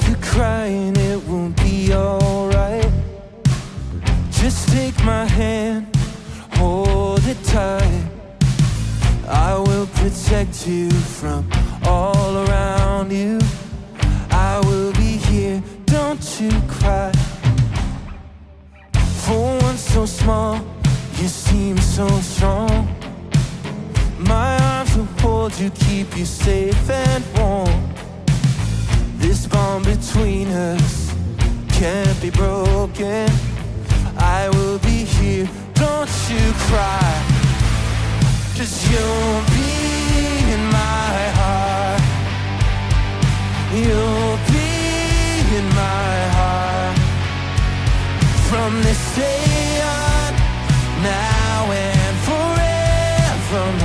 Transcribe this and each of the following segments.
You're crying, it won't be alright. Just take my hand, hold it tight. I will protect you from all around you. I will be here, don't you cry. For one so small, you seem so strong. My arms will hold you, keep you safe and warm. This bond between us can't be broken. I will be here, don't you cry. 'Cause you'll be in my heart. You'll be in my heart. From this day on, now and forevermore.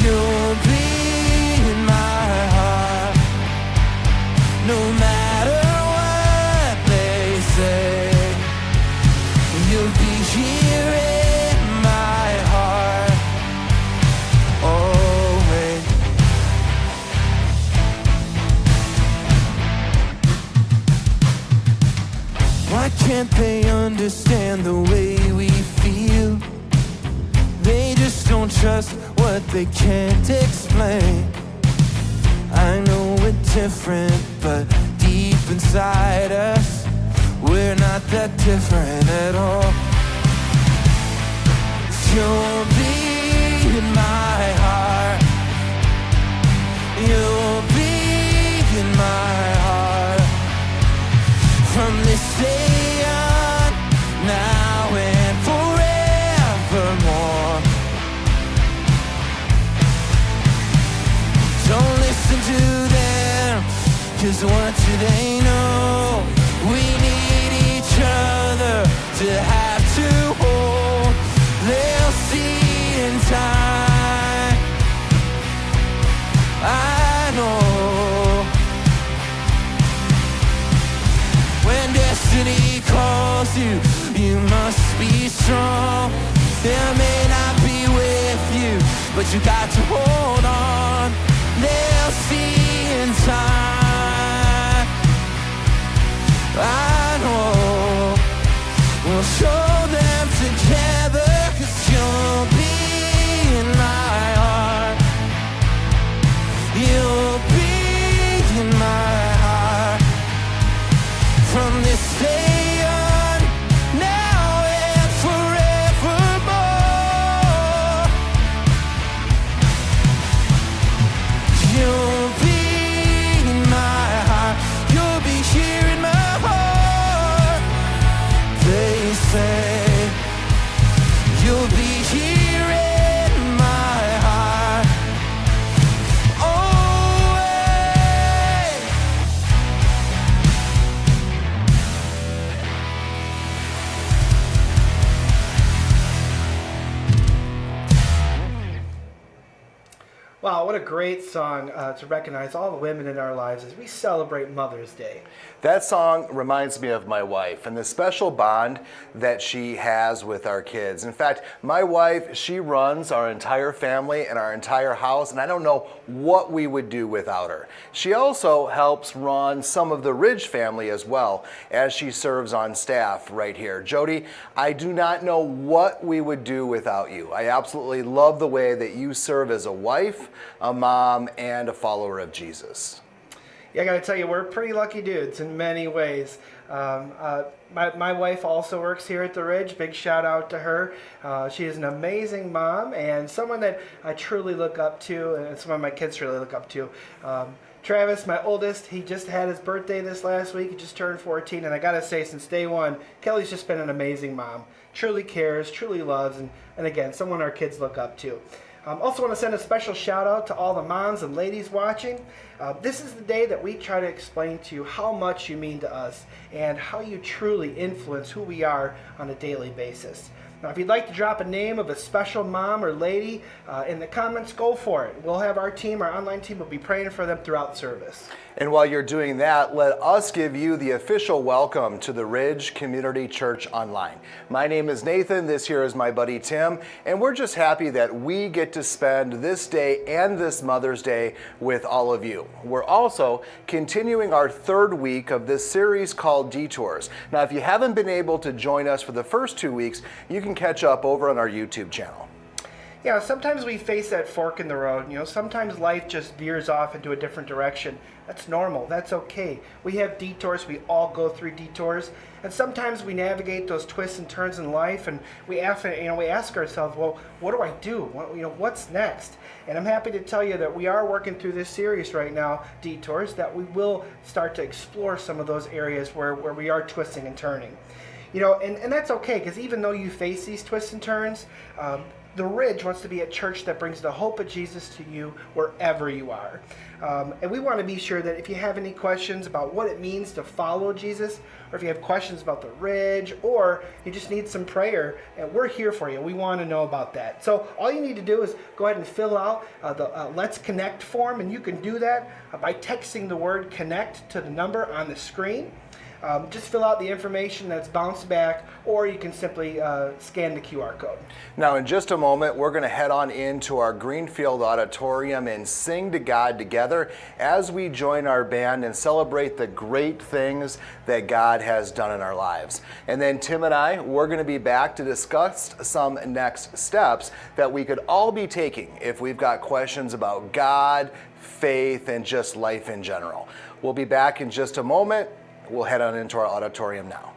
You'll be in my heart. No matter what they say, you'll be here in my heart always. Why can't they understand the way we feel? They just don't trust what they can't explain. I know we're different, but deep inside us, we're not that different at all. You'll be in my heart. You'll be in my heart. From this day on, now and forevermore. Don't listen to them, 'cause what do they know? We need each other to have to hold. They'll see in time, I know. When destiny calls you, you must be strong. They may not be with you, but you got to hold on. They'll see in time, I know. We'll show them together, 'cause you'll be in my heart. You'll be in my heart. From this day on, now and forevermore. You'll be in my heart. You'll be here in my heart. They say you'll be here in my heart always. Wow, what a great song to recognize all the women in our lives as we celebrate Mother's Day. That song reminds me of my wife and the special bond that she has with our kids. In fact, my wife, she runs our entire family and our entire house, and I don't know what we would do without her. She also helps run some of the Ridge family as well, as she serves on staff right here. Jody, I do not know what we would do without you. I absolutely love the way that you serve as a wife, a mom, and a follower of Jesus. Yeah, I got to tell you, we're pretty lucky dudes in many ways. My wife also works here at the Ridge. Big shout out to her. She is an amazing mom and someone that I truly look up to, and some of my kids really look up to. Travis, my oldest, he just had his birthday this last week. He just turned 14, and I got to say, since day one, Kelly's just been an amazing mom. Truly cares, truly loves, and again, someone our kids look up to. Also want to send a special shout out to all the moms and ladies watching. This is the day that we try to explain to you how much you mean to us and how you truly influence who we are on a daily basis. Now, if you'd like to drop a name of a special mom or lady in the comments, go for it. We'll have our online team will be praying for them throughout service. And while you're doing that, let us give you the official welcome to the Ridge Community Church Online. My name is Nathan, this here is my buddy Tim, and we're just happy that we get to spend this day and this Mother's Day with all of you. We're also continuing our third week of this series called Detours. Now, if you haven't been able to join us for the first 2 weeks, you can catch up over on our YouTube channel. Yeah, sometimes we face that fork in the road. Sometimes life just veers off into a different direction. That's normal. That's okay. We have detours. We all go through detours. And sometimes we navigate those twists and turns in life, and we ask ourselves, well, what do I do? What's next? And I'm happy to tell you that we are working through this series right now, Detours, that we will start to explore some of those areas where we are twisting and turning. And that's okay, because even though you face these twists and turns, the Ridge wants to be a church that brings the hope of Jesus to you wherever you are. And we want to be sure that if you have any questions about what it means to follow Jesus, or if you have questions about the Ridge, or you just need some prayer, and we're here for you. We want to know about that. So all you need to do is go ahead and fill out the Let's Connect form, and you can do that by texting the word connect to the number on the screen. Just fill out the information that's bounced back, or you can simply scan the QR code. Now, in just a moment, we're going to head on into our Greenfield Auditorium and sing to God together as we join our band and celebrate the great things that God has done in our lives. And then Tim and I, we're going to be back to discuss some next steps that we could all be taking if we've got questions about God, faith, and just life in general. We'll be back in just a moment. We'll head on into our auditorium now.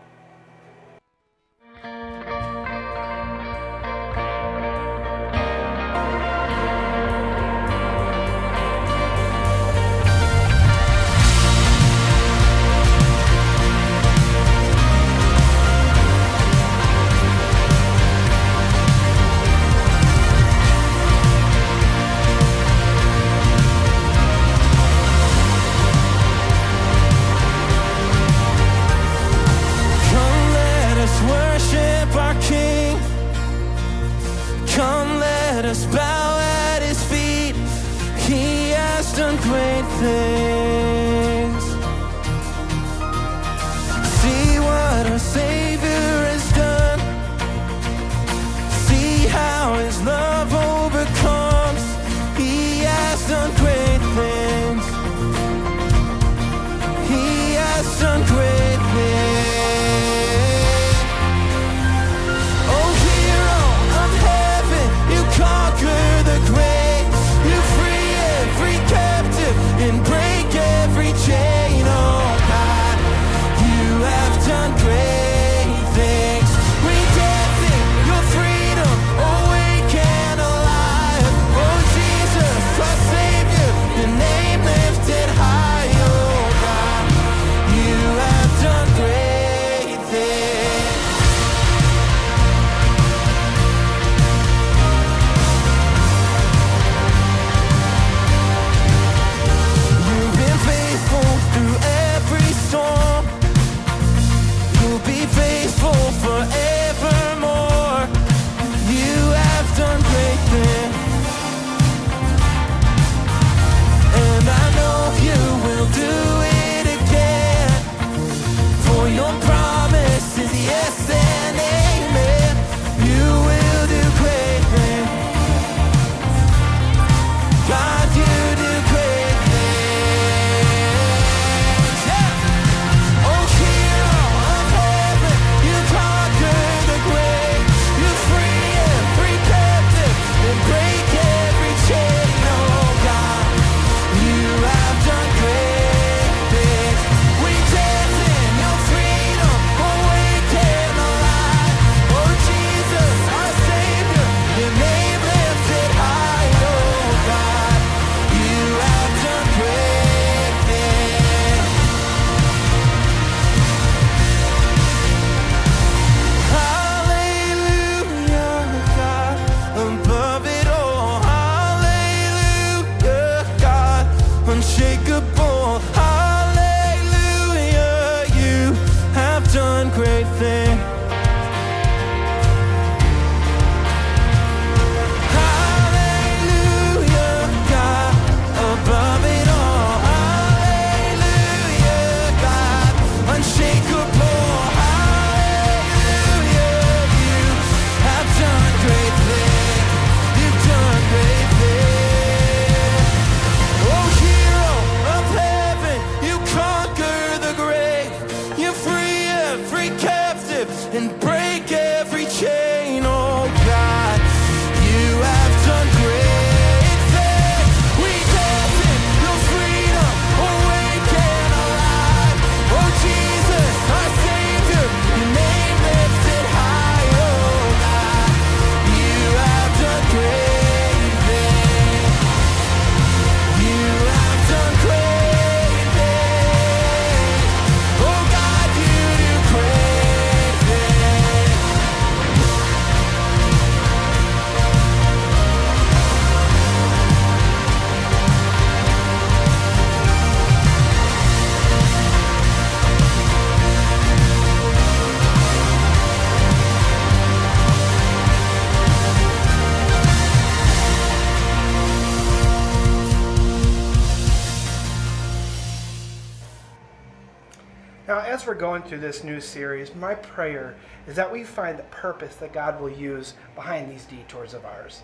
Now, as we're going through this new series, my prayer is that we find the purpose that God will use behind these detours of ours.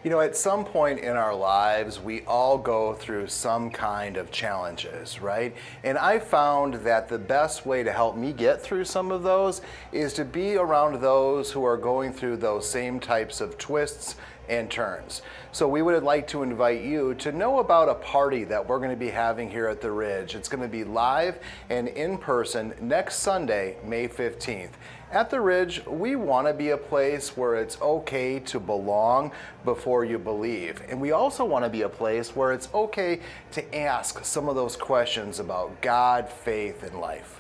You know, at some point in our lives, we all go through some kind of challenges, right? And I found that the best way to help me get through some of those is to be around those who are going through those same types of twists and turns. So we would like to invite you to know about a party that we're going to be having here at the Ridge. It's going to be live and in person next Sunday, May 15th. At the Ridge, we want to be a place where it's okay to belong before you believe. And we also want to be a place where it's okay to ask some of those questions about God, faith, and life.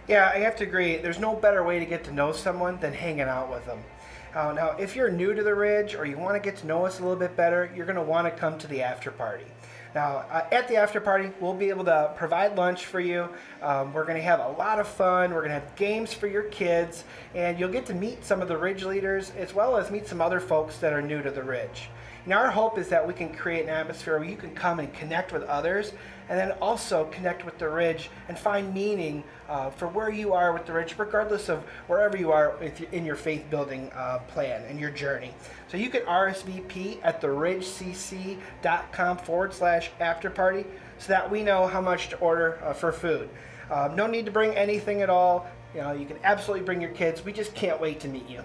Yeah, I have to agree. There's no better way to get to know someone than hanging out with them. Now, if you're new to the Ridge or you want to get to know us a little bit better, you're going to want to come to the after party. Now, at the after party, we'll be able to provide lunch for you. We're going to have a lot of fun. We're going to have games for your kids, and you'll get to meet some of the Ridge leaders as well as meet some other folks that are new to the Ridge. And our hope is that we can create an atmosphere where you can come and connect with others, and then also connect with the Ridge and find meaning for where you are with the Ridge, regardless of wherever you are in your faith building plan and your journey. So you can RSVP at theridgecc.com/after party so that we know how much to order for food. No need to bring anything at all. You know, you can absolutely bring your kids. We just can't wait to meet you.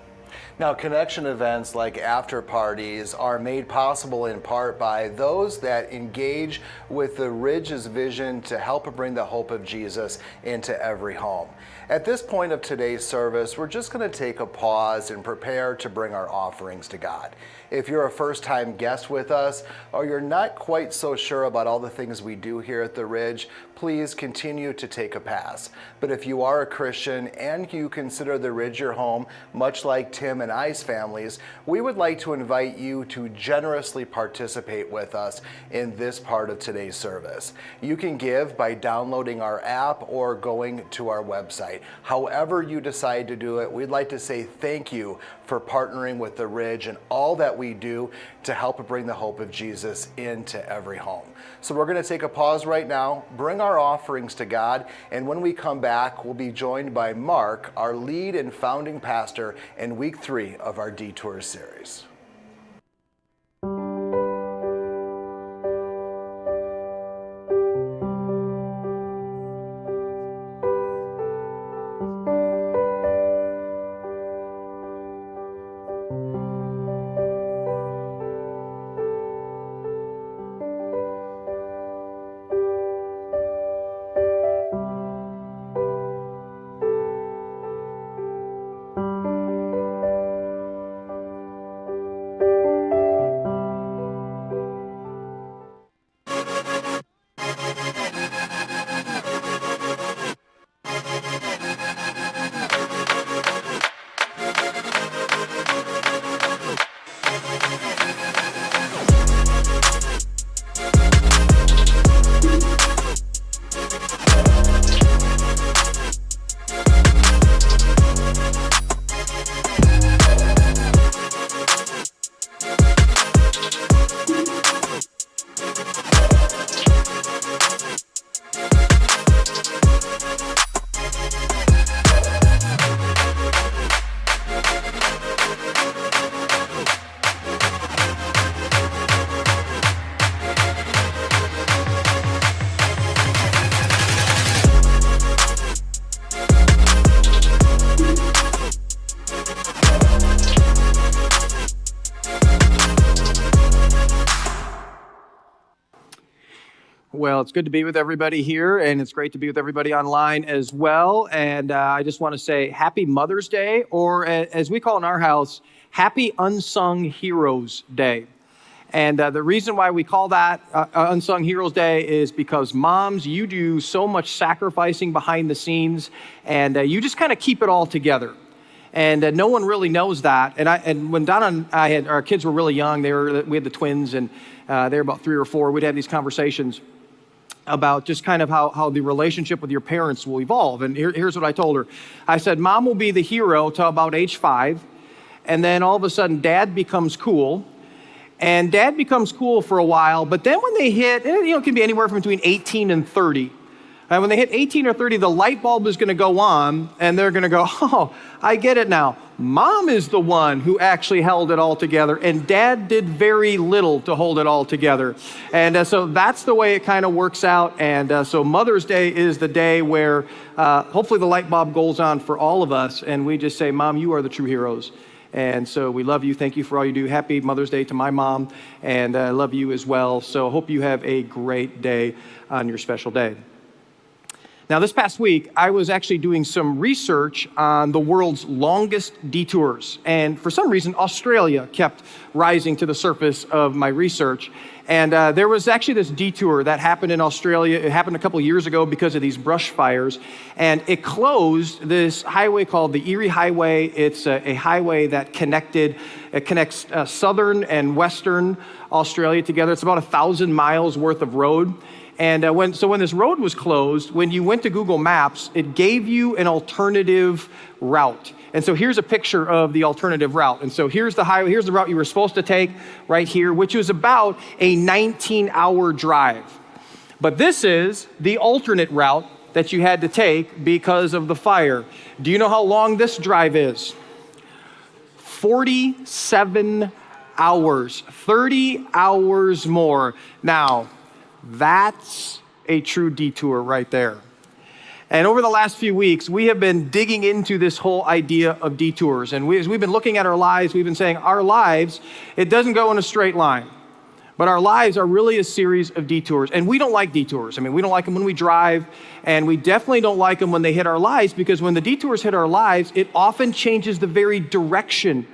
Now, connection events like after parties are made possible in part by those that engage with the Ridge's vision to help bring the hope of Jesus into every home. At this point of today's service, we're just going to take a pause and prepare to bring our offerings to God. If you're a first-time guest with us, or you're not quite so sure about all the things we do here at the Ridge, please continue to take a pass. But if you are a Christian and you consider the Ridge your home, much like Tim and I's families, we would like to invite you to generously participate with us in this part of today's service. You can give by downloading our app or going to our website. However you decide to do it, we'd like to say thank you for partnering with the Ridge and all that we do to help bring the hope of Jesus into every home. So we're going to take a pause right now, bring our offerings to God, and when we come back, we'll be joined by Mark, our lead and founding pastor, in week 3 of our Detours series. Well, it's good to be with everybody here, and it's great to be with everybody online as well. And I just want to say Happy Mother's Day, or as we call in our house, Happy Unsung Heroes Day. And the reason why we call that Unsung Heroes Day is because moms, you do so much sacrificing behind the scenes, and you just kind of keep it all together. And no one really knows that. And when Donna and I had, our kids were really young, we had the twins, and they were about 3 or 4. We'd have these conversations about just kind of how the relationship with your parents will evolve. And here's what I told her. I said, Mom will be the hero till about age 5, and then all of a sudden Dad becomes cool. And Dad becomes cool for a while, but then when they hit, it can be anywhere from between 18 and 30, And when they hit 18 or 30, the light bulb is going to go on, and they're going to go, oh, I get it now. Mom is the one who actually held it all together, and dad did very little to hold it all together. And so that's the way it kind of works out. And so Mother's Day is the day where hopefully the light bulb goes on for all of us, and we just say, Mom, you are the true heroes. And so we love you. Thank you for all you do. Happy Mother's Day to my mom, and I love you as well. So hope you have a great day on your special day. Now, this past week, I was actually doing some research on the world's longest detours. And for some reason, Australia kept rising to the surface of my research. And there was actually this detour that happened in Australia. It happened a couple years ago because of these brush fires. And it closed this highway called the Erie Highway. It's a highway that connects southern and western Australia together. It's about 1,000 miles worth of road. And when this road was closed, when you went to Google Maps, it gave you an alternative route. And so here's a picture of the alternative route. And so here's the highway, here's the route you were supposed to take right here, which was about a 19-hour drive. But this is the alternate route that you had to take because of the fire. Do you know how long this drive is? 47 hours, 30 hours more. Now, that's a true detour right there. And over the last few weeks, we have been digging into this whole idea of detours. And as we've been looking at our lives, we've been saying our lives, it doesn't go in a straight line. But our lives are really a series of detours. And we don't like detours. I mean, we don't like them when we drive, and we definitely don't like them when they hit our lives, because when the detours hit our lives, it often changes the very direction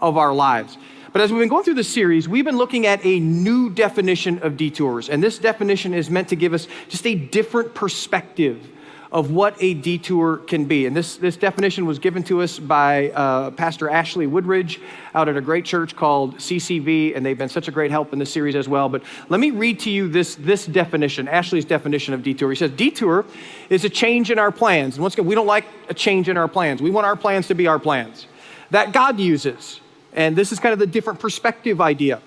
of our lives. But as we've been going through this series, we've been looking at a new definition of detours. And this definition is meant to give us just a different perspective of what a detour can be. And this definition was given to us by Pastor Ashley Woodridge out at a great church called CCV, and they've been such a great help in this series as well. But let me read to you this definition, Ashley's definition of detour. He says, detour is a change in our plans. And once again, we don't like a change in our plans. We want our plans to be our plans that God uses. And this is kind of the different perspective idea.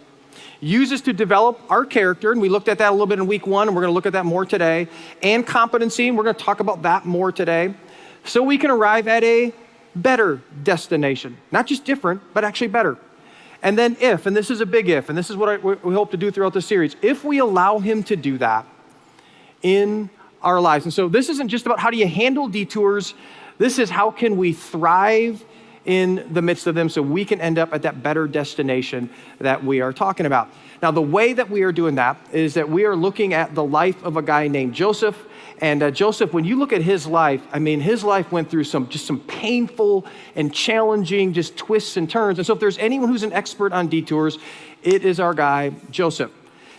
Uses to develop our character, and we looked at that a little bit in week 1, and we're going to look at that more today, and competency, and we're going to talk about that more today, so we can arrive at a better destination. Not just different, but actually better. And then if, and this is a big if, and this is what we hope to do throughout the series, if we allow him to do that in our lives. And so this isn't just about how do you handle detours, this is how can we thrive in the midst of them so we can end up at that better destination that we are talking about. Now, the way that we are doing that is that we are looking at the life of a guy named Joseph. And Joseph, when you look at his life, I mean, his life went through some painful and challenging just twists and turns. And so if there's anyone who's an expert on detours, it is our guy, Joseph.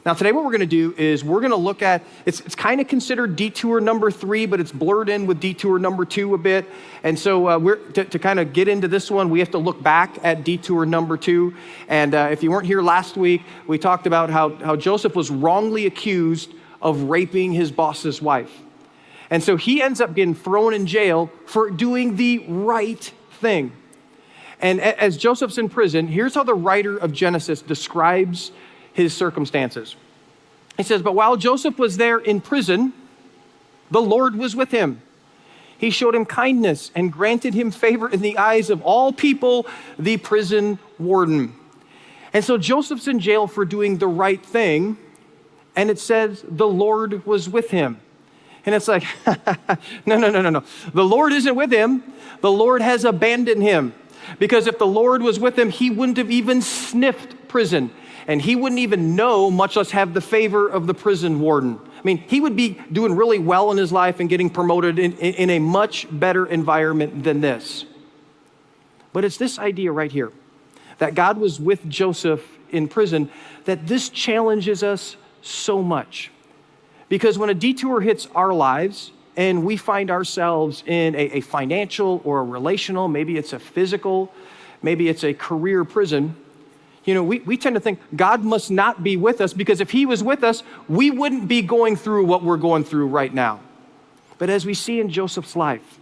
Now, today what we're going to do is we're going to look at, it's kind of considered detour number 3, but it's blurred in with detour number 2 a bit. And so to kind of get into this one, we have to look back at detour number 2. And if you weren't here last week, we talked about how Joseph was wrongly accused of raping his boss's wife. And so he ends up getting thrown in jail for doing the right thing. And as Joseph's in prison, here's how the writer of Genesis describes his circumstances. He says, but while Joseph was there in prison, the Lord was with him. He showed him kindness and granted him favor in the eyes of all people, the prison warden. And so Joseph's in jail for doing the right thing, and it says the Lord was with him. And it's like, no. The Lord isn't with him. The Lord has abandoned him. Because if the Lord was with him, he wouldn't have even sniffed prison. And he wouldn't even know, much less have the favor of the prison warden. I mean, he would be doing really well in his life and getting promoted in a much better environment than this. But it's this idea right here, that God was with Joseph in prison, that this challenges us so much. Because when a detour hits our lives and we find ourselves in a financial or a relational, maybe it's a physical, maybe it's a career prison, you know, we tend to think God must not be with us, because if he was with us, we wouldn't be going through what we're going through right now. But as we see in Joseph's life,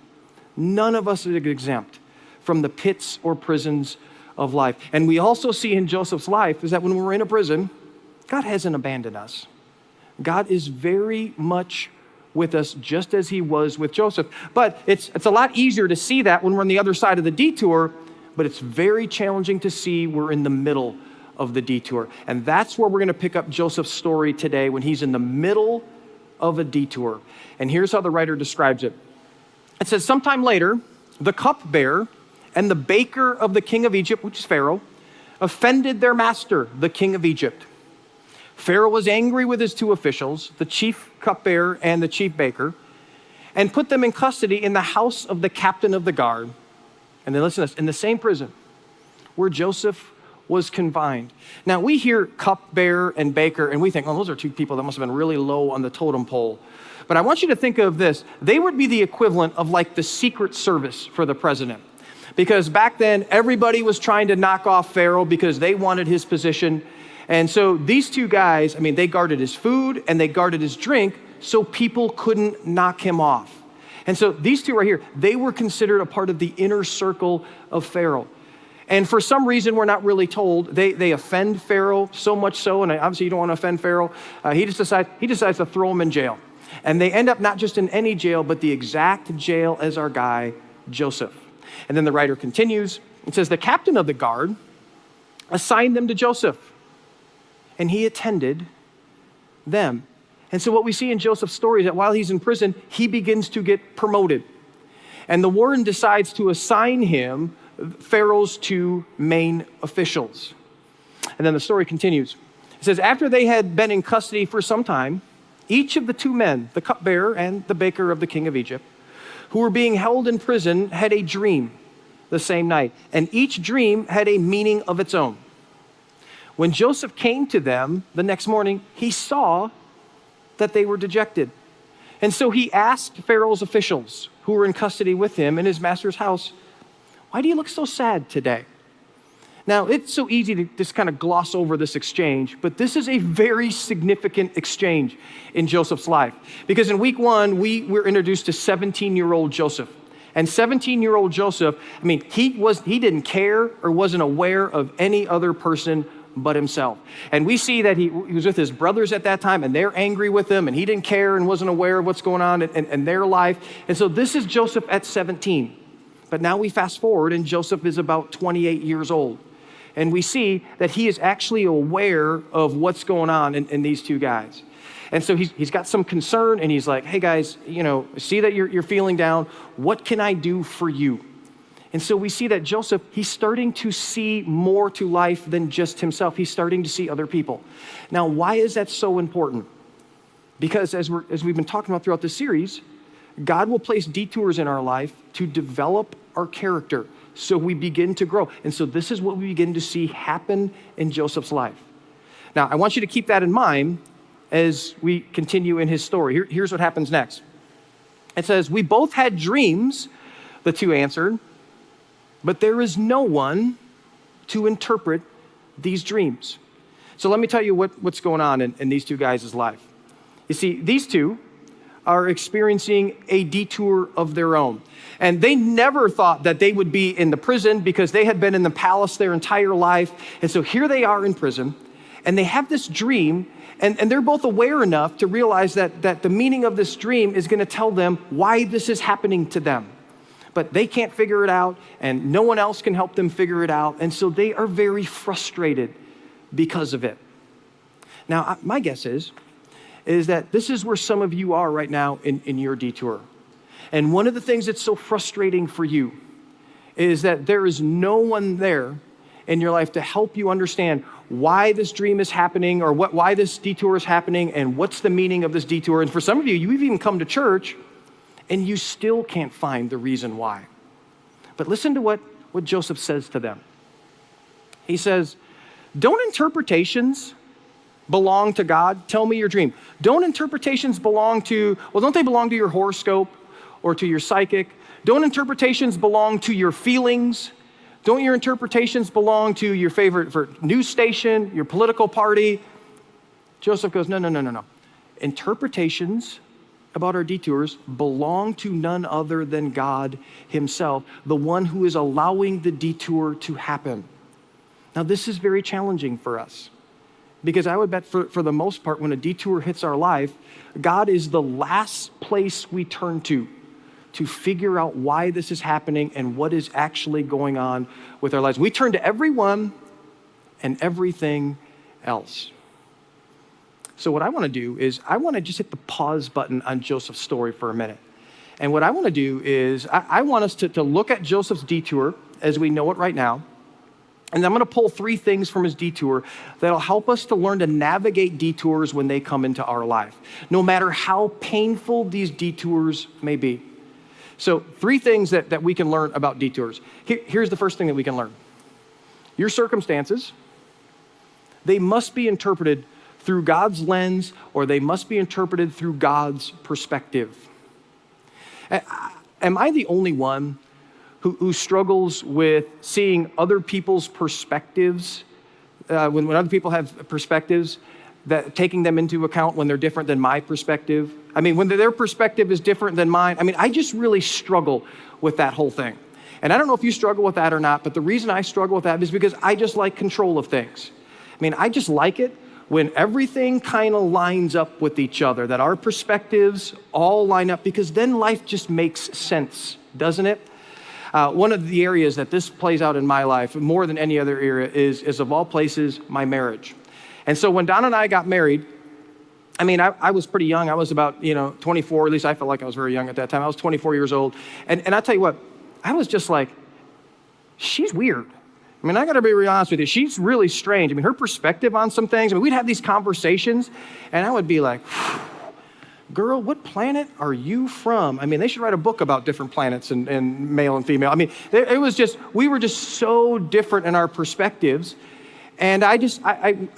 none of us is exempt from the pits or prisons of life. And we also see in Joseph's life is that when we're in a prison, God hasn't abandoned us. God is very much with us just as he was with Joseph. But it's a lot easier to see that when we're on the other side of the detour, but it's very challenging to see we're in the middle of the detour. And that's where we're going to pick up Joseph's story today, when he's in the middle of a detour. And here's how the writer describes it. It says, sometime later, the cupbearer and the baker of the king of Egypt, which is Pharaoh, offended their master, the king of Egypt. Pharaoh was angry with his two officials, the chief cupbearer and the chief baker, and put them in custody in the house of the captain of the guard. And then listen to this, in the same prison where Joseph was confined. Now we hear cupbearer and baker and we think, oh, those are two people that must have been really low on the totem pole. But I want you to think of this. They would be the equivalent of like the Secret Service for the president. Because back then, everybody was trying to knock off Pharaoh because they wanted his position. And so these two guys, I mean, they guarded his food and they guarded his drink so people couldn't knock him off. And so these two right here, they were considered a part of the inner circle of Pharaoh. And for some reason, we're not really told, they offend Pharaoh so much so, and obviously you don't want to offend Pharaoh, he decides to throw him in jail. And they end up not just in any jail, but the exact jail as our guy, Joseph. And then the writer continues, it says, the captain of the guard assigned them to Joseph, and he attended them. And so what we see in Joseph's story is that while he's in prison, he begins to get promoted. And the warden decides to assign him Pharaoh's two main officials. And then the story continues. It says, after they had been in custody for some time, each of the two men, the cupbearer and the baker of the king of Egypt, who were being held in prison, had a dream the same night. And each dream had a meaning of its own. When Joseph came to them the next morning, he saw that they were dejected. And so he asked Pharaoh's officials who were in custody with him in his master's house, why do you look so sad today? Now, it's so easy to just kind of gloss over this exchange, but this is a very significant exchange in Joseph's life. Because in week one, we were introduced to 17-year-old Joseph. And 17-year-old Joseph, I mean, he didn't care or wasn't aware of any other person but himself. And we see that he was with his brothers at that time, and they're angry with him, and he didn't care and wasn't aware of what's going on in their life. And so this is Joseph at 17. But now we fast forward, and Joseph is about 28 years old. And we see that he is actually aware of what's going on in these two guys. And so he's got some concern, and he's like, hey guys, see that you're feeling down. What can I do for you? And so we see that Joseph, he's starting to see more to life than just himself. He's starting to see other people. Now, why is that so important? Because as we've been talking about throughout this series, God will place detours in our life to develop our character so we begin to grow. And so this is what we begin to see happen in Joseph's life. Now, I want you to keep that in mind as we continue in his story. Here's what happens next. It says, we both had dreams, the two answered, but there is no one to interpret these dreams. So let me tell you what's going on in these two guys' life. You see, these two are experiencing a detour of their own. And they never thought that they would be in the prison because they had been in the palace their entire life. And so here they are in prison, and they have this dream, and they're both aware enough to realize that the meaning of this dream is going to tell them why this is happening to them. But they can't figure it out, and no one else can help them figure it out. And so they are very frustrated because of it. Now, my guess is that this is where some of you are right now in your detour. And one of the things that's so frustrating for you is that there is no one there in your life to help you understand why this dream is happening or why this detour is happening and what's the meaning of this detour. And for some of you, you've even come to church and you still can't find the reason why. But listen to what Joseph says to them. He says, don't interpretations belong to God? Tell me your dream. Don't interpretations belong to your horoscope or to your psychic? Don't interpretations belong to your feelings? Don't your interpretations belong to your favorite news station, your political party? Joseph goes, no. Interpretations about our detours belong to none other than God himself, the one who is allowing the detour to happen. Now, this is very challenging for us Because I would bet for the most part, when a detour hits our life, God is the last place we turn to figure out why this is happening and what is actually going on with our lives. We turn to everyone and everything else. So what I want to do is I want to just hit the pause button on Joseph's story for a minute. And what I want to do is I want us to look at Joseph's detour as we know it right now. And I'm going to pull 3 things from his detour that'll help us to learn to navigate detours when they come into our life, no matter how painful these detours may be. So 3 things that we can learn about detours. Here's the first thing that we can learn. Your circumstances, they must be interpreted through God's lens, or they must be interpreted through God's perspective. Am I the only one who struggles with seeing other people's perspectives, when other people have perspectives, that taking them into account when they're different than my perspective? I mean, when their perspective is different than mine, I just really struggle with that whole thing. And I don't know if you struggle with that or not, but the reason I struggle with that is because I just like control of things. I just like it when everything kind of lines up with each other, that our perspectives all line up, because then life just makes sense, doesn't it? One of the areas that this plays out in my life more than any other area is of all places, my marriage. And so when Donna and I got married, I was pretty young. I was about 24, at least I felt like I was very young at that time. I was 24 years old. And I'll tell you what, I was just like, she's weird. I got to be real honest with you. She's really strange. Her perspective on some things, we'd have these conversations, and I would be like, girl, what planet are you from? They should write a book about different planets and male and female. It was just, we were just so different in our perspectives. And I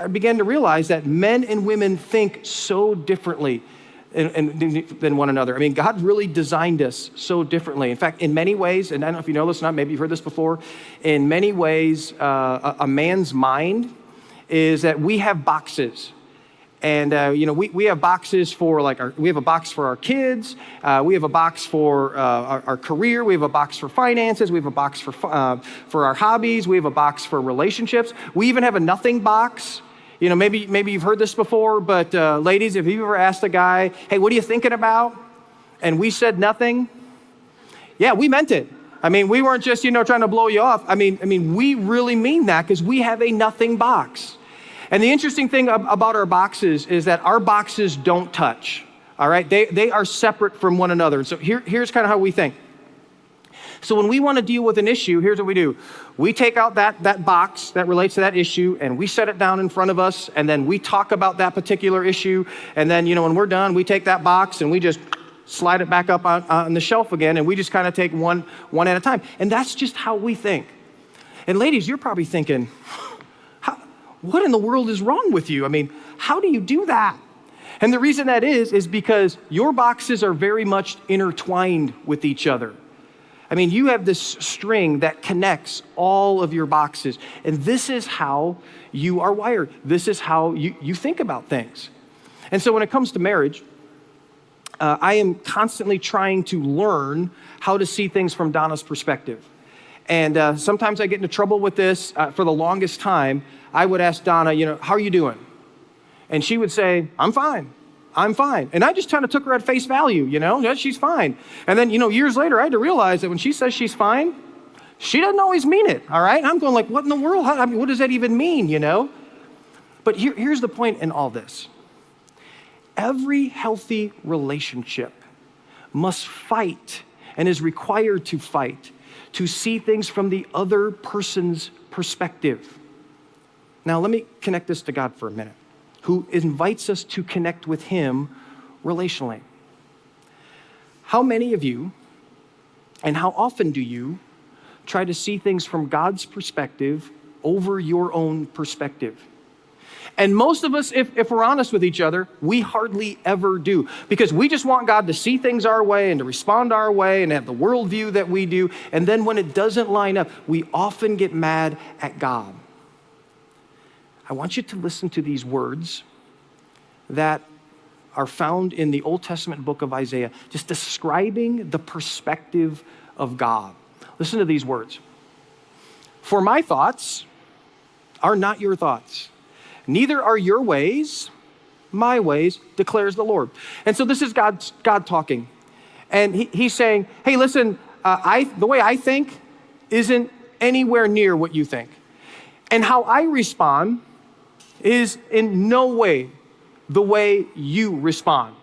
began to realize that men and women think so differently than one another. God really designed us so differently. In fact, in many ways, and I don't know if you know this or not, maybe you've heard this before, in many ways, a man's mind is that we have boxes. And, we have boxes for we have a box for our kids. We have a box for our career. We have a box for finances. We have a box for our hobbies. We have a box for relationships. We even have a nothing box. Maybe you've heard this before, but ladies, if you've ever asked a guy, hey, what are you thinking about? And we said nothing. Yeah, we meant it. We weren't just, trying to blow you off. We really mean that, because we have a nothing box. And the interesting thing about our boxes is that our boxes don't touch, all right? They are separate from one another. So here's kind of how we think. So when we want to deal with an issue, here's what we do. We take out that box that relates to that issue, and we set it down in front of us, and then we talk about that particular issue. And then, when we're done, we take that box and we just slide it back up on the shelf again, and we just kind of take one at a time. And that's just how we think. And ladies, you're probably thinking, what in the world is wrong with you? How do you do that? And the reason that is because your boxes are very much intertwined with each other. You have this string that connects all of your boxes. And this is how you are wired. This is how you think about things. And so when it comes to marriage, I am constantly trying to learn how to see things from Donna's perspective. And sometimes I get into trouble with this. For the longest time, I would ask Donna, how are you doing? And she would say, I'm fine. And I just kind of took her at face value, yeah, she's fine. And then, years later, I had to realize that when she says she's fine, she doesn't always mean it, all right? I'm going like, what in the world? What does that even mean, But here's the point in all this. Every healthy relationship must fight and is required to fight to see things from the other person's perspective. Now, let me connect this to God for a minute, who invites us to connect with him relationally. How many of you, and how often do you, try to see things from God's perspective over your own perspective? And most of us, if we're honest with each other, we hardly ever do, because we just want God to see things our way and to respond our way and have the worldview that we do. And then when it doesn't line up, we often get mad at God. I want you to listen to these words that are found in the Old Testament book of Isaiah, just describing the perspective of God. Listen to these words. For my thoughts are not your thoughts, Neither are your ways my ways, declares the Lord. And so this is God talking. And he's saying, hey, listen, the way I think isn't anywhere near what you think. And how I respond is in no way the way you respond.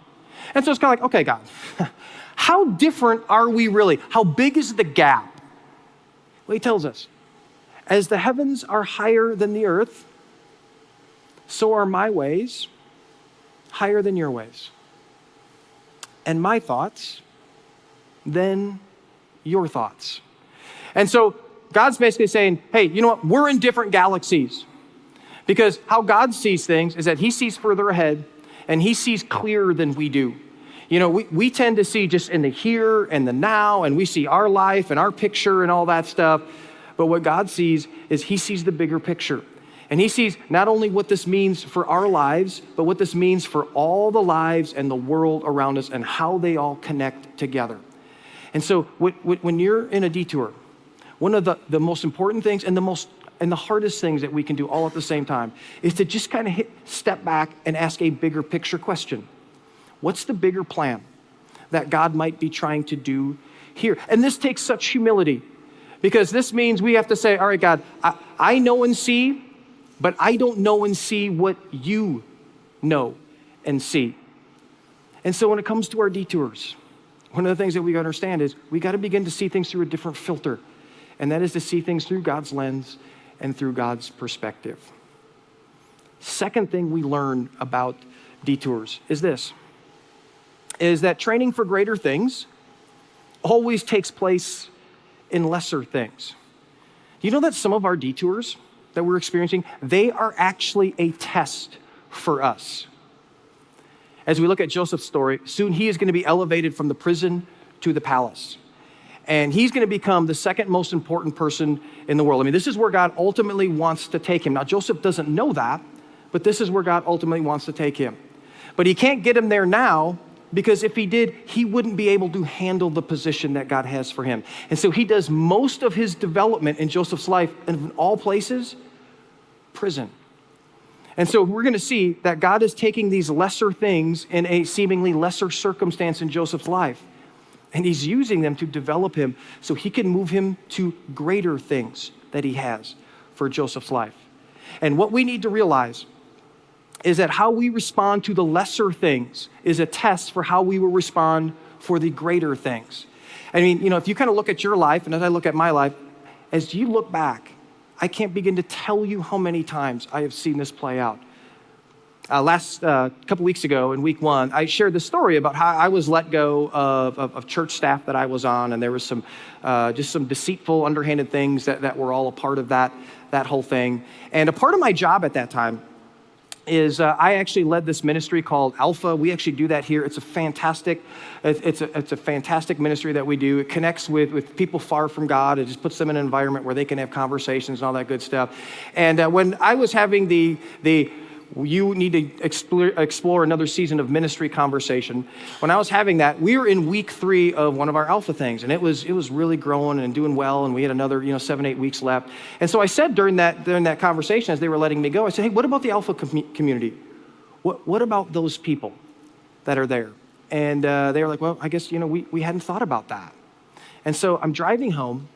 And so it's kind of like, okay, God, how different are we really? How big is the gap? Well, he tells us, as the heavens are higher than the earth, so are my ways higher than your ways, and my thoughts than your thoughts. And so God's basically saying, hey, you know what? We're in different galaxies. Because how God sees things is that he sees further ahead and he sees clearer than we do. You know, we tend to see just in the here and the now, and we see our life and our picture and all that stuff. But what God sees is he sees the bigger picture. And he sees not only what this means for our lives, but what this means for all the lives and the world around us and how they all connect together. And so when you're in a detour, one of the most important things and the hardest things that we can do all at the same time is to just kind of step back and ask a bigger picture question. What's the bigger plan that God might be trying to do here? And this takes such humility, because this means we have to say, all right, God, I know and see, but I don't know and see what you know and see. And so when it comes to our detours, one of the things that we got to understand is we got to begin to see things through a different filter. And that is to see things through God's lens and through God's perspective. Second thing we learn about detours is this, is that training for greater things always takes place in lesser things. You know that some of our detours that we're experiencing, they are actually a test for us. As we look at Joseph's story, soon he is going to be elevated from the prison to the palace. And he's going to become the second most important person in the world. I mean, this is where God ultimately wants to take him. Now, Joseph doesn't know that, but this is where God ultimately wants to take him. But he can't get him there now, because if he did, he wouldn't be able to handle the position that God has for him. And so he does most of his development in Joseph's life, in all places, prison. And so we're going to see that God is taking these lesser things in a seemingly lesser circumstance in Joseph's life, and he's using them to develop him so he can move him to greater things that he has for Joseph's life. And what we need to realize is that how we respond to the lesser things is a test for how we will respond for the greater things. I mean, you know, if you kind of look at your life, and as I look at my life, as you look back, I can't begin to tell you how many times I have seen this play out. Last couple weeks ago in week 1, I shared the story about how I was let go of church staff that I was on, and there was some just some deceitful, underhanded things that were all a part of that whole thing. And a part of my job at that time is I actually led this ministry called Alpha. We actually do that here. It's a fantastic ministry that we do. It connects with people far from God. It just puts them in an environment where they can have conversations and all that good stuff. And when I was having the you need to explore another season of ministry conversation. When I was having that, we were in week 3 of one of our Alpha things, and it was really growing and doing well, and we had another 7-8 weeks left. And so I said during that conversation, as they were letting me go, I said, hey, what about the Alpha community? What about those people that are there? And they were like, well, I guess we hadn't thought about that. And so I'm driving home,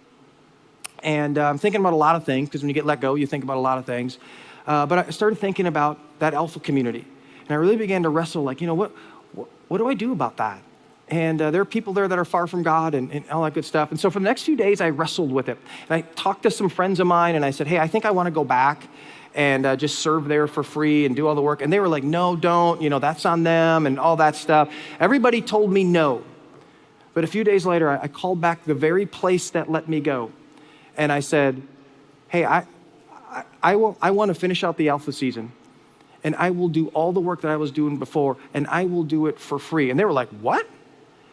and I'm thinking about a lot of things, because when you get let go, you think about a lot of things. But I started thinking about that Alpha community, and I really began to wrestle, like, what do I do about that? And there are people there that are far from God and all that good stuff. And so for the next few days, I wrestled with it. And I talked to some friends of mine, and I said, hey, I think I want to go back and just serve there for free and do all the work. And they were like, no, don't, that's on them and all that stuff. Everybody told me no. But a few days later, I called back the very place that let me go. And I said, hey, I want to finish out the Alpha season, and I will do all the work that I was doing before, and I will do it for free. And they were like, what?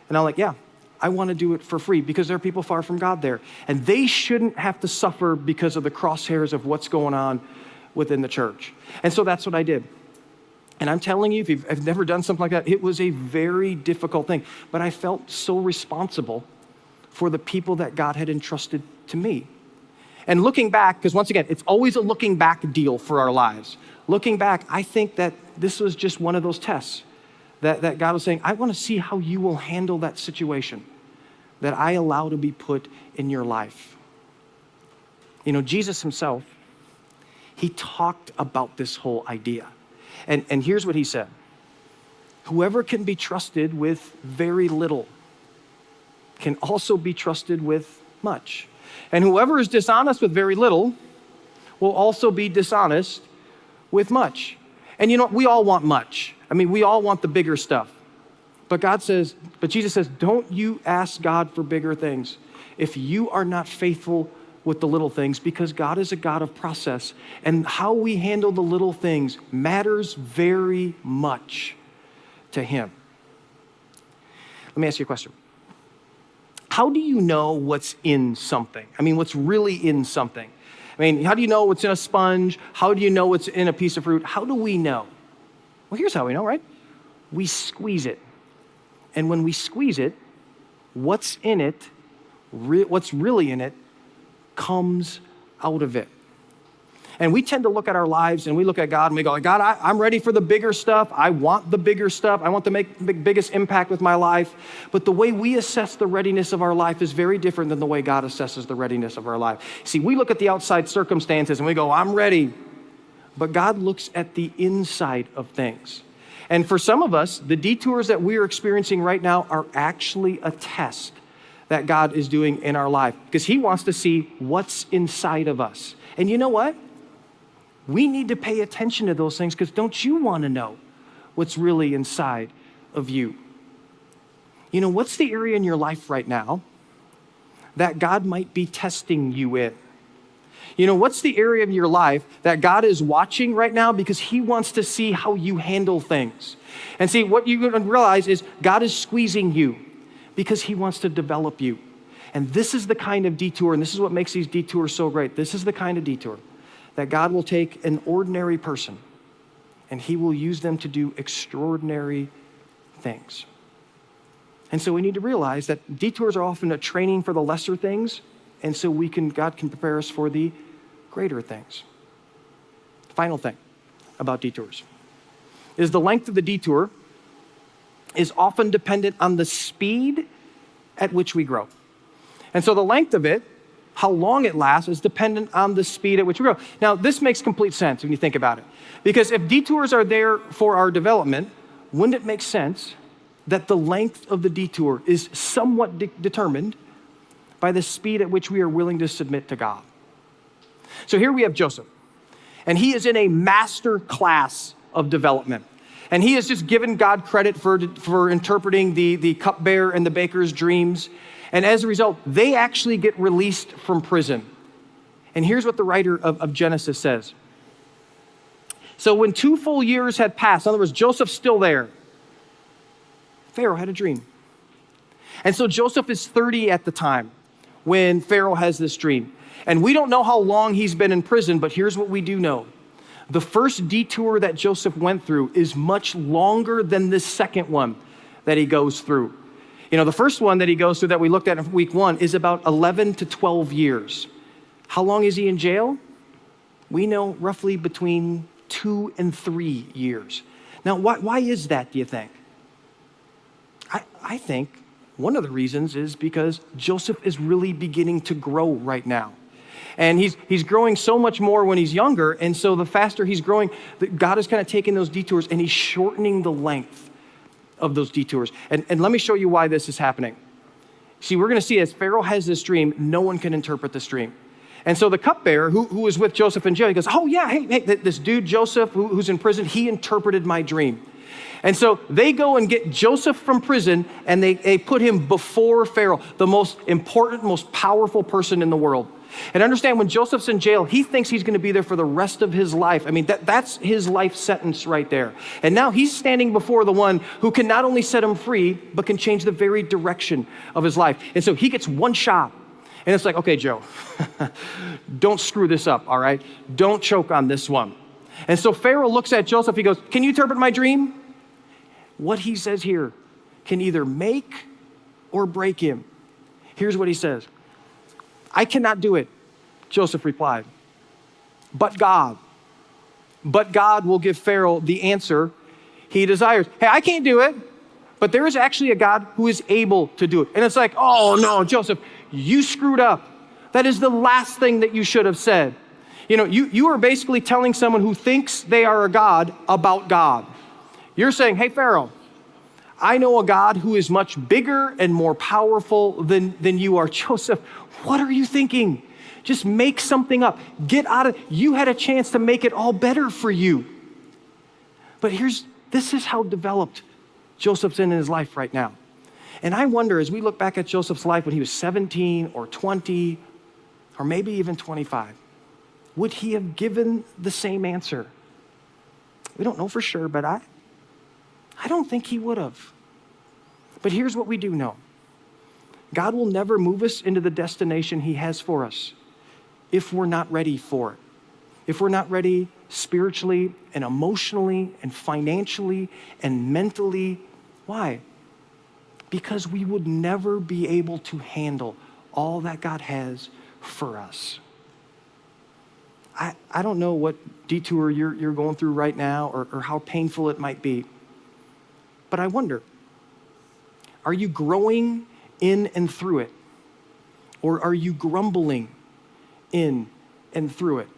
And I'm like, yeah, I want to do it for free, because there are people far from God there, and they shouldn't have to suffer because of the crosshairs of what's going on within the church. And so that's what I did. And I'm telling you, if you've never done something like that, it was a very difficult thing, but I felt so responsible for the people that God had entrusted to me. And looking back, because once again, it's always a looking back deal for our lives. Looking back, I think that this was just one of those tests that God was saying, I want to see how you will handle that situation that I allow to be put in your life. You know, Jesus himself, he talked about this whole idea. And here's what he said. Whoever can be trusted with very little can also be trusted with much. And whoever is dishonest with very little will also be dishonest with much. And you know, we all want much. I mean, we all want the bigger stuff. But Jesus says, don't you ask God for bigger things if you are not faithful with the little things, because God is a God of process. And how we handle the little things matters very much to him. Let me ask you a question. How do you know what's in something? I mean, what's really in something? I mean, how do you know what's in a sponge? How do you know what's in a piece of fruit? How do we know? Well, here's how we know, right? We squeeze it. And when we squeeze it, what's in it, what's really in it, comes out of it. And we tend to look at our lives and we look at God and we go, God, I'm ready for the bigger stuff. I want the bigger stuff. I want to make the biggest impact with my life. But the way we assess the readiness of our life is very different than the way God assesses the readiness of our life. See, we look at the outside circumstances and we go, I'm ready. But God looks at the inside of things. And for some of us, the detours that we are experiencing right now are actually a test that God is doing in our life, because he wants to see what's inside of us. And you know what? We need to pay attention to those things, because don't you want to know what's really inside of you? You know, what's the area in your life right now that God might be testing you in? You know, what's the area of your life that God is watching right now because he wants to see how you handle things? And see, what you're going to realize is God is squeezing you because he wants to develop you. And this is the kind of detour, and this is what makes these detours so great. This is the kind of detour that God will take an ordinary person and he will use them to do extraordinary things. And so we need to realize that detours are often a training for the lesser things, and so God can prepare us for the greater things. Final thing about detours is the length of the detour is often dependent on the speed at which we grow. And so the length of it, how long it lasts, is dependent on the speed at which we grow. Now, this makes complete sense when you think about it. Because if detours are there for our development, wouldn't it make sense that the length of the detour is somewhat determined by the speed at which we are willing to submit to God? So here we have Joseph, and he is in a master class of development. And he has just given God credit for interpreting the cupbearer and the baker's dreams. And as a result, they actually get released from prison. And here's what the writer of Genesis says. So when 2 full years had passed, in other words, Joseph's still there, Pharaoh had a dream. And so Joseph is 30 at the time when Pharaoh has this dream. And we don't know how long he's been in prison, but here's what we do know. The first detour that Joseph went through is much longer than this second one that he goes through. You know, the first one that he goes through that we looked at in week 1 is about 11 to 12 years. How long is he in jail? We know roughly between 2 and 3 years. Now, why is that, do you think? I think one of the reasons is because Joseph is really beginning to grow right now. And he's growing so much more when he's younger, and so the faster he's growing, God is kind of taking those detours and he's shortening the length of those detours. And let me show you why this is happening. See, we're going to see as Pharaoh has this dream, no one can interpret this dream. And so the cupbearer who was with Joseph in jail, he goes, oh yeah, hey, this dude Joseph who's in prison, he interpreted my dream. And so they go and get Joseph from prison and they put him before Pharaoh, the most important, most powerful person in the world. And understand, when Joseph's in jail, he thinks he's going to be there for the rest of his life. I mean, that's his life sentence right there. And now he's standing before the one who can not only set him free, but can change the very direction of his life. And so he gets one shot. And it's like, okay, Joe, don't screw this up, all right? Don't choke on this one. And so Pharaoh looks at Joseph. He goes, can you interpret my dream? What he says here can either make or break him. Here's what he says. I cannot do it. Joseph replied, but God will give Pharaoh the answer he desires. Hey, I can't do it, but there is actually a God who is able to do it. And it's like, oh no, Joseph, you screwed up. That is the last thing that you should have said. You are basically telling someone who thinks they are a God about God. You're saying, hey, Pharaoh, I know a God who is much bigger and more powerful than you are. Joseph, what are you thinking? Just make something up. Get out of, you had a chance to make it all better for you. But this is how developed Joseph's in his life right now. And I wonder, as we look back at Joseph's life when he was 17 or 20, or maybe even 25, would he have given the same answer? We don't know for sure, but I don't think he would have. But here's what we do know. God will never move us into the destination he has for us if we're not ready for it. If we're not ready spiritually and emotionally and financially and mentally. Why? Because we would never be able to handle all that God has for us. I don't know what detour you're going through right now or how painful it might be. But I wonder, are you growing in and through it? Or are you grumbling in and through it?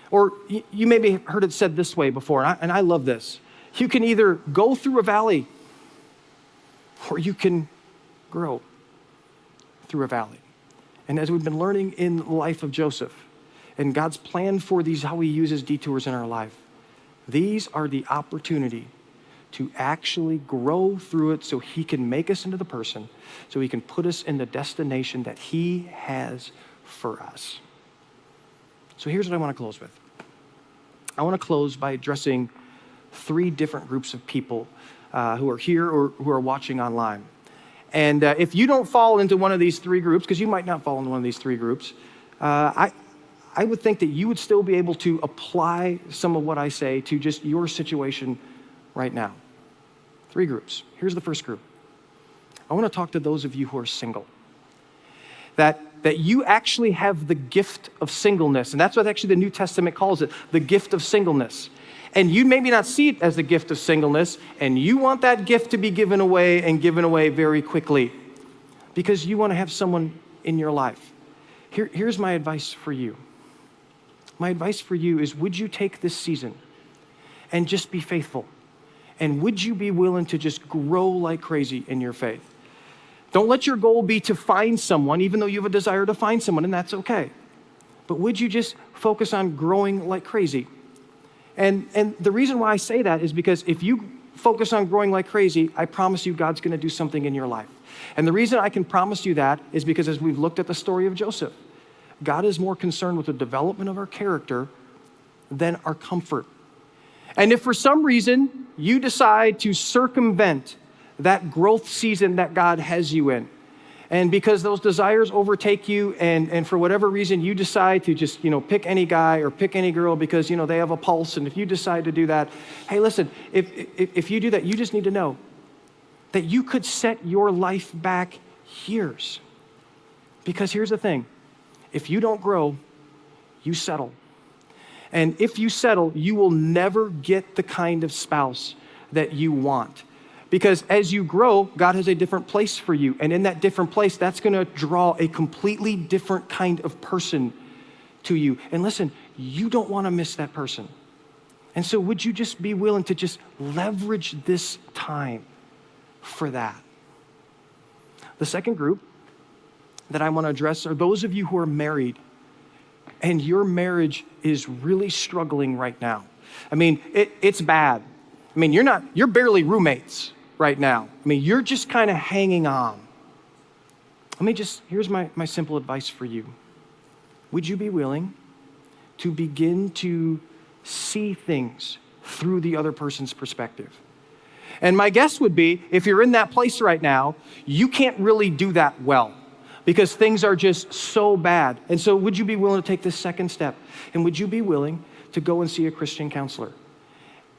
Or you maybe heard it said this way before, and I love this. You can either go through a valley or you can grow through a valley. And as we've been learning in the life of Joseph and God's plan for these, how he uses detours in our life, these are the opportunity to actually grow through it so he can make us into the person, so he can put us in the destination that he has for us. So here's what I want to close with. I want to close by addressing 3 different groups of people who are here or who are watching online. And if you don't fall into one of these 3 groups, because you might not fall into one of these 3 groups, I would think that you would still be able to apply some of what I say to just your situation right now. 3 groups. Here's the first group. I want to talk to those of you who are single. That you actually have the gift of singleness. And that's what actually the New Testament calls it, the gift of singleness. And you maybe not see it as the gift of singleness, and you want that gift to be given away and given away very quickly because you want to have someone in your life. Here's my advice for you. My advice for you is, would you take this season and just be faithful? And would you be willing to just grow like crazy in your faith? Don't let your goal be to find someone, even though you have a desire to find someone, and that's okay. But would you just focus on growing like crazy? And the reason why I say that is because if you focus on growing like crazy, I promise you God's going to do something in your life. And the reason I can promise you that is because as we've looked at the story of Joseph, God is more concerned with the development of our character than our comfort. And if for some reason you decide to circumvent that growth season that God has you in, and because those desires overtake you and for whatever reason you decide to just, pick any guy or pick any girl because, they have a pulse, and if you decide to do that, hey, listen, if you do that, you just need to know that you could set your life back years. Because here's the thing, if you don't grow, you settle. And if you settle, you will never get the kind of spouse that you want. Because as you grow, God has a different place for you. And in that different place, that's going to draw a completely different kind of person to you. And listen, you don't want to miss that person. And so would you just be willing to just leverage this time for that? The second group that I want to address are those of you who are married and your marriage is really struggling right now. I mean, it's bad. I mean, you're barely roommates right now. I mean, you're just kind of hanging on. Here's my simple advice for you. Would you be willing to begin to see things through the other person's perspective? And my guess would be, if you're in that place right now, you can't really do that well because things are just so bad. And so would you be willing to take this second step? And would you be willing to go and see a Christian counselor?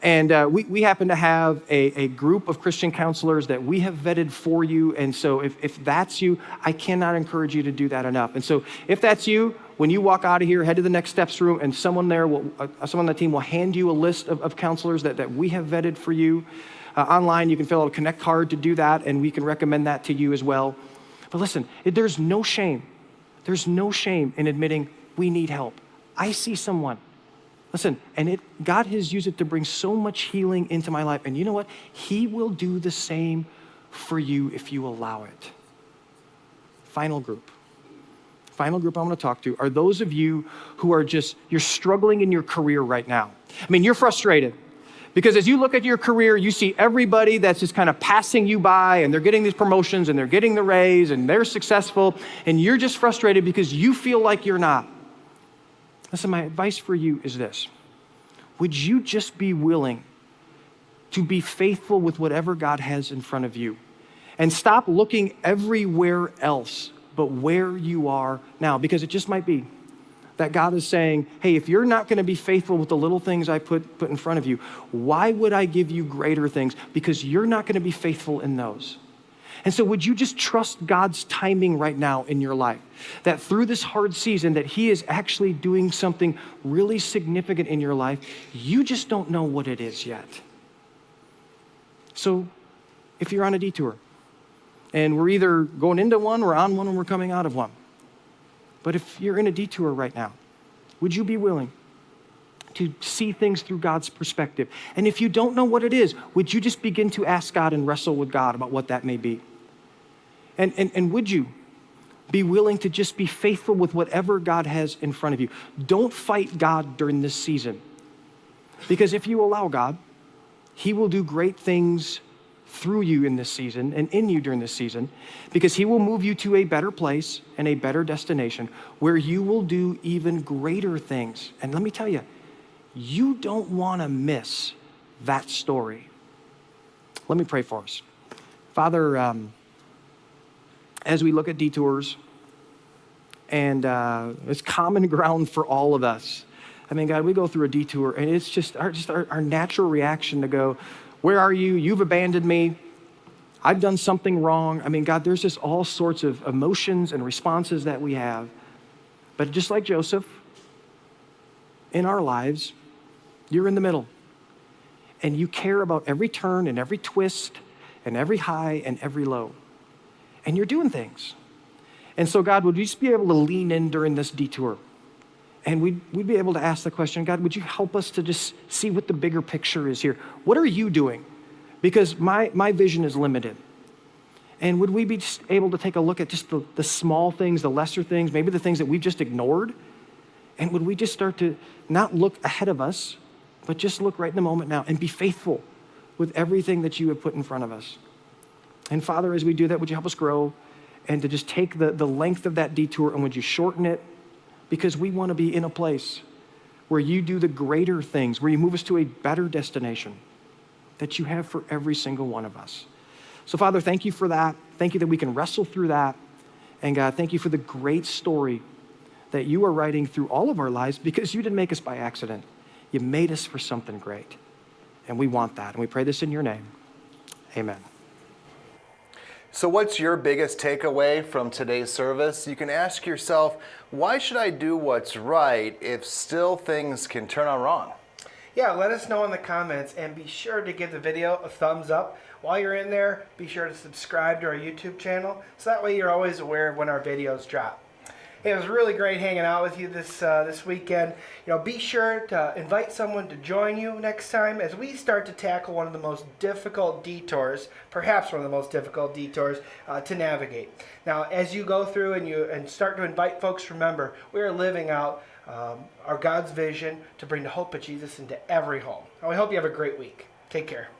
And we happen to have a group of Christian counselors that we have vetted for you. And so if that's you, I cannot encourage you to do that enough. And so if that's you, when you walk out of here, head to the next steps room, and someone on the team will hand you a list of counselors that we have vetted for you. Online, you can fill out a Connect card to do that, and we can recommend that to you as well. But listen, there's no shame. There's no shame in admitting we need help. I see someone. Listen, and God has used it to bring so much healing into my life. And you know what? He will do the same for you if you allow it. Final group I want to talk to are those of you who are you're struggling in your career right now. I mean, you're frustrated because as you look at your career, you see everybody that's just kind of passing you by, and they're getting these promotions and they're getting the raise and they're successful, and you're just frustrated because you feel like you're not. Listen, my advice for you is this. Would you just be willing to be faithful with whatever God has in front of you and stop looking everywhere else but where you are now? Because it just might be that God is saying, hey, if you're not going to be faithful with the little things I put in front of you, why would I give you greater things? Because you're not going to be faithful in those. And so would you just trust God's timing right now in your life? That through this hard season, that he is actually doing something really significant in your life. You just don't know what it is yet. So if you're on a detour, and we're either going into one, we're on one, or we're coming out of one. But if you're in a detour right now, would you be willing to see things through God's perspective? And if you don't know what it is, would you just begin to ask God and wrestle with God about what that may be? And would you be willing to just be faithful with whatever God has in front of you? Don't fight God during this season. Because if you allow God, he will do great things through you in this season and in you during this season, because he will move you to a better place and a better destination where you will do even greater things. And let me tell you, you don't want to miss that story. Let me pray for us. Father, as we look at detours, and it's common ground for all of us. I mean, God, we go through a detour, and it's just our natural reaction to go, where are you? You've abandoned me. I've done something wrong. I mean, God, there's just all sorts of emotions and responses that we have. But just like Joseph, in our lives, you're in the middle. And you care about every turn and every twist and every high and every low. And you're doing things. And so, God, would we just be able to lean in during this detour? And we'd be able to ask the question, God, would you help us to just see what the bigger picture is here? What are you doing? Because my vision is limited. And would we be just able to take a look at just the small things, the lesser things, maybe the things that we've just ignored? And would we just start to not look ahead of us, but just look right in the moment now and be faithful with everything that you have put in front of us? And Father, as we do that, would you help us grow and to just take the length of that detour, and would you shorten it? Because we want to be in a place where you do the greater things, where you move us to a better destination that you have for every single one of us. So Father, thank you for that. Thank you that we can wrestle through that. And God, thank you for the great story that you are writing through all of our lives, because you didn't make us by accident. You made us for something great. And we want that. And we pray this in your name. Amen. So what's your biggest takeaway from today's service? You can ask yourself, why should I do what's right if still things can turn out wrong? Yeah, let us know in the comments, and be sure to give the video a thumbs up. While you're in there, be sure to subscribe to our YouTube channel, so that way you're always aware of when our videos drop. Hey, it was really great hanging out with you this weekend. Be sure to invite someone to join you next time as we start to tackle one of the most difficult detours, perhaps one of the most difficult detours to navigate. Now, as you go through and start to invite folks, remember, we are living out our God's vision to bring the hope of Jesus into every home. And we hope you have a great week. Take care.